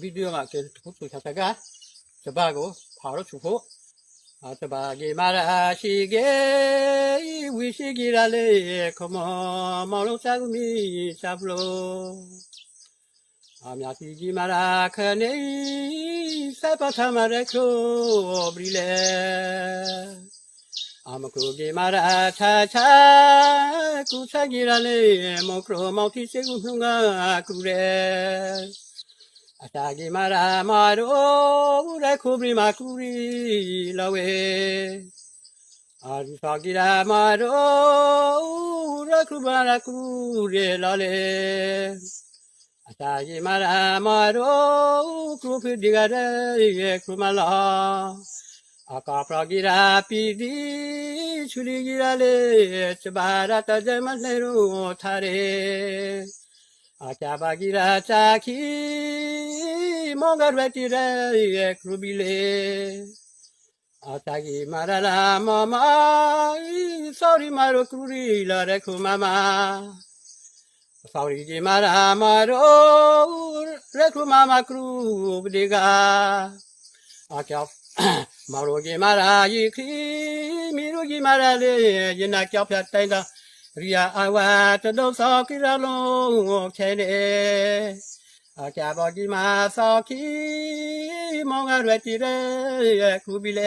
비디오가 그 그것도 잡다가 저바고 바로 주고 저바기 말하시게 위시기라래 그만 말로 자금이 잡로 아미아티지 마라 크네 사파타마레 크브릴레 아무그게 마라 차차 구차기라네 모크로 마우티세군가 그래 아타기 마라 마로 레코브리 마쿠리 라웨 아리사기라 마로 레쿠바라 쿠레 라레 아타기 마라 마로 크루피디가레 크루말라 아카프라기라 피디 추리기라레 츠바라타 제만레로 타레 아차바기라 차키 몽가르티레 크루빌레 아타기 마라라 마마 소리 마로 크루리라레 쿠마마 소리지 마라 마로 레쿠마마 크루브디가 아차 마로기 마라 이크리 미로기 마라레 예나켜 폈다인다 리아 아와 저도서 기라로 캐네 아차버기 마서키 몽아르티레 쿠빌레